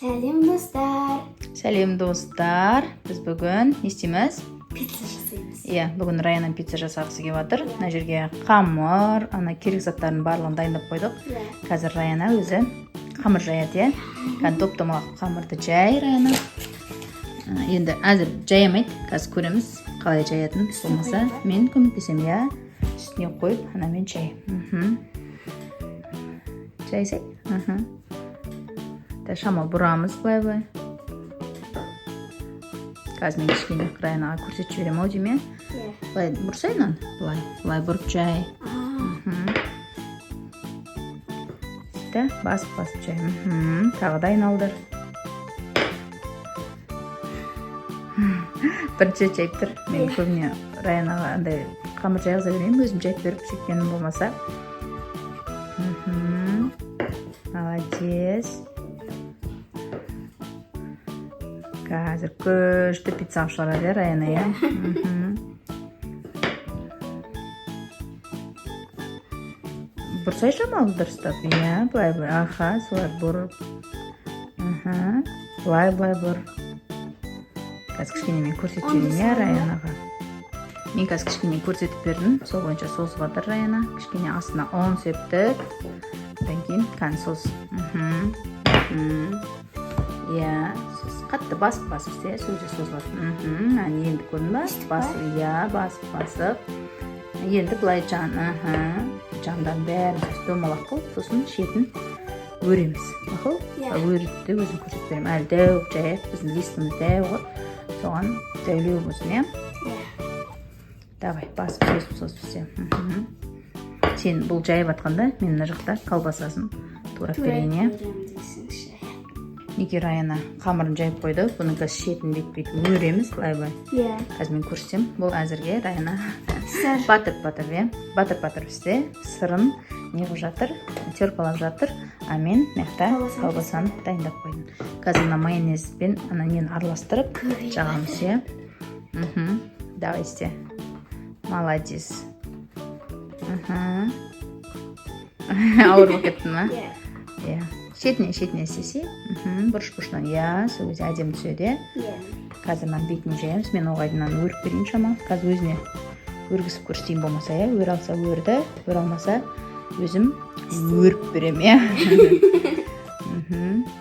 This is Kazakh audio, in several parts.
Сәлем достар. Сәлем достар. Біз бүгін не істейміз? Пицца жасаймыз. Иә, бүгін Раяның пицца жасағысы келіп жатыр. Мына жерге қамыр, керек заттардың барлығын дайындап қойдық. Қазір Раяна өзі қамыр жаяды, иә. Топ-томалақ қамырды жай Раяна. Енді әзір жаямайды. Қазір көреміз қалай жаятын. Болмаса мен көмектесем, иә. Үстіне қойып, мен жай. Жайсай. Шамал бұрамыз былай. Қазір мен кішкене Раянаға көрсетіп жіберем ау дейме? Былай бұрсайын, былай бұрып жай. Басып жай. Тағы да айналдыр. Бірінші жайып тұр. Мен көбіне Раянаға андай қамыр жайғыза беремін, өзім жайып беріп шеккенім болмаса. Молодец. Қазір көшті пицца шығарады, Раяна, иә? Бұрсай шамалы дұрыстап, иә? Былай, солай бұрып. Былай бұр. Қазір кішкене мен көрсетіп берейін, иә, Раянаға? Мен қазір кішкене көрсетіп бердім, сол бойынша соус батыр Раяна. Кішкене астына ұн септік. Одан кейін қан соус. Иә, қатты басып, сөзі созылады. Енді көрдің ба? Басып. Енді былай жандан бәрін домалақ қылып, сосын шетін өреміз. Өрітті өзім көрсетіп берем. Әлі дәу жайып, біздің листіміз дәу ғой. Соған дәулеу болсын, иә? Давай, басып, созып. Сен бұл жайып атқанда, мен мына жақта колбасасын турап берейін, иә? Неге Раяна қамырын жайып қойды, бұның қазір шетін бет-бет өреміз, былай. Қазір мен көрсетем, бұл әзірге Раяна батыр бізде сырын неғып жатыр, теркалап жатыр, мен мақта колбасаны дайындап қойдым. Қазір мына майонезбен нені араластырып жағамыз, иә? Давай істе. Молодец. Ауыр болып кеттің ма? Иә. Шетіне істесе, бұрыш-бұрышынан, иә, сол өзі әдем түседі. Қазір бетіне жайымыз, мен оғайдынан өріп берейін шама. Қазір өзіне өргісіп көрсетейін болмаса, иә, өр алса өрді, өр алмаса өзім өріп берем, иә.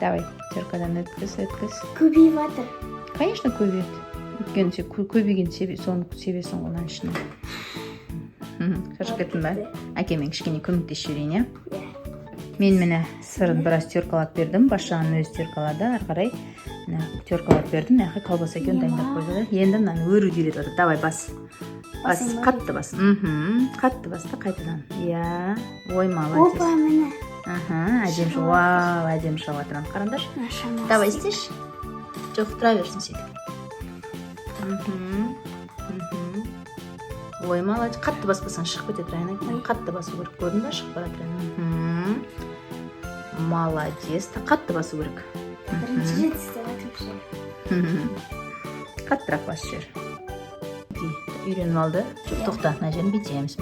Давай, теркадан өткіз. Көбейіп жатыр. Конечно, көбейеді. Өйткені көбейген соны себесің ғынан ішіне. Шашып кеттің ба? Әкемен кішкене көмектесіп жіберейін, иә? Мен мені сырын біраз теркалап бердім, басшағын өзі теркалады, арқарай теркалап бердім, яқы колбаса екен дайындап қойды. Енді мынаны өру келеді отыр. Давай, бас, қатты бас. Қатты басты қайтадан. Иә, ой, молодец. Опа, мені. Әдем шығып атыран, қарандар. Давай, істеш. Жоқ, тұра берсін сөйтіп. Ой, молодец. Қатты баспасан шығып кетеді, Раяна. Қатты басу керек, көрдің ба, шығып барады, Раяна. Молодец. Қатты басу керек. Бірінші рет істеп жатырмын. Қаттырақ басып жібер. Үйреніп алды. Тоқта, мына жерін бүйтеміз.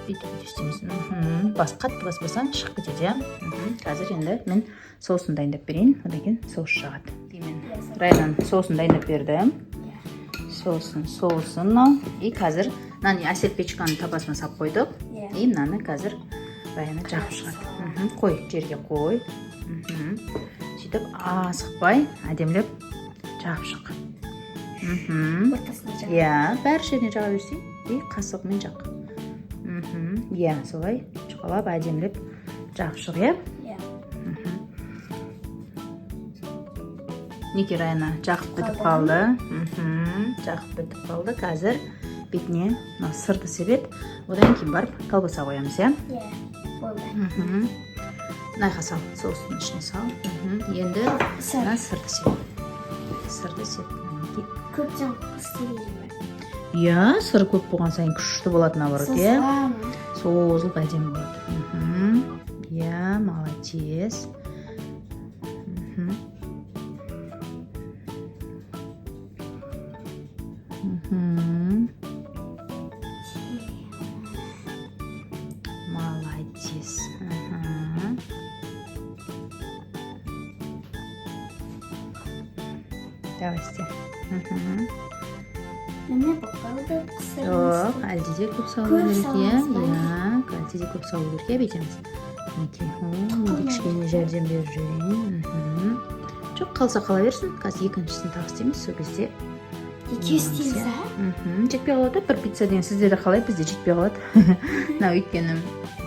Бүйтіп істейміз. Қатты баспасаң шығып кетеді, иә? Қазір енді мен соусын дайындап берейін. Одан кейін соус шығады. Раянаның соусын дайындап бердім. Соусын. И қазір әсет печканың табасына сап қойдық. И мынаны қазір Раяна жағып шығады. Қой, жерге қой. Сөйтіп асықпай, әдемлеп жағып шық. Иә, бәр жеріне жаға берсей, и қасығымен жақ. Иә, солай жұқалап, әдемлеп жағып шық, иә? Неке Раяна жағып бітіп қалды. Қазір бетіне сырды себет. Одан кейін барып колбаса қоямыз, иә? Болды. Найға сал, соусын ішіне сал. Енді сырды сеп. Көптен істемеймін. Иә, сыры көп болған сайын күшті болады, наоборот, иә? Созылып әдем болады. Иә, молодец. Молодец. Давай істе. Мхм. Міне бақалды Жоқ, әлде де көп салу Көп керек, иә? саламыз ба? Иә, әлде де көп салу керек, иә, бүйтеміз. Мінекей, менде кішкене жәрдем беріп жіберейін. Мхм. Жоқ, қалса қала берсін. Қазір екіншісін тағы істейміз, сол кезде. Екі істейміз, Мхм. Жетпей қалады, бір пицца деген сізде де қалай, бізде жетпей қалады. Мына өйткені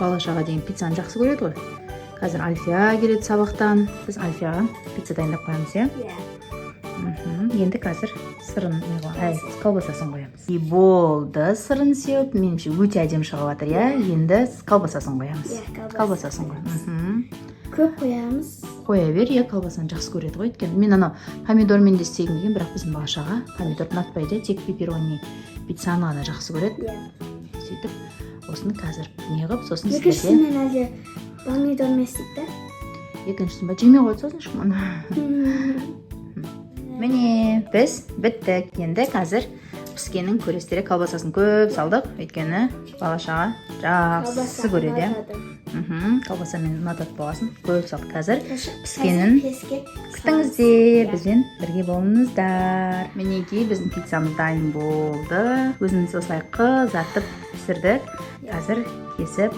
бала-шаға деген пиццаны жақсы көреді ғой. Қазір Альфия келеді сабақтан. Біз Альфияға пицца дайындап қоямыз, иә? Иә. Мхм. Енді қазір сырын колбасасын қоямыз. И болды, сырын сеуіп, меніңше өте әдемі шығып жатыр, иә? Енді колбасасын қоямыз. Иә, Колбасасын қой. Мхм. Көп қоямыз. Қоя бер, иә, колбасаны жақсы көреді ғой. Өйткені мен анау помидормен де істегім келген, бірақ біздің бала-шаға помидор ұнатпайды, тек пепперони пиццаны ғана жақсы көреді. Иә. Сөйтіп, осыны қазір не қылып, сосын сіздерге Екіншісімен әлде помидормен істейді. екіншісін ба жемей қойды сосын ешкім. Міне, біз біттік. Енді қазір піскенін көресіздер, колбасасын көп салдық, өйткені бала-шаға жақсы көреді. Колбасамен ұнатады болғасын, көп салдық. Қазір піскенін күтіңіздер, бізбен бірге болыңыздар. Мінекей, біздің пиццамыз дайын болды. Өзіміз осылай қызартып пісірдік. Қазір кесіп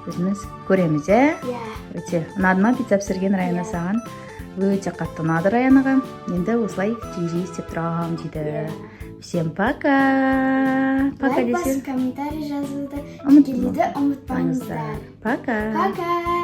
өзіміз көреміз, иә? Өте ұнады ма пицца пісірген Раяна саған? Өте қатты ұнады Раянаға. Енді осылай жиі істеп тұрамын дейді. Всем пока. Пока Лайк десем. басып, комментарий жазуды Ұмытпаңыздар. ұмытпаңыздар. Пока. Пока.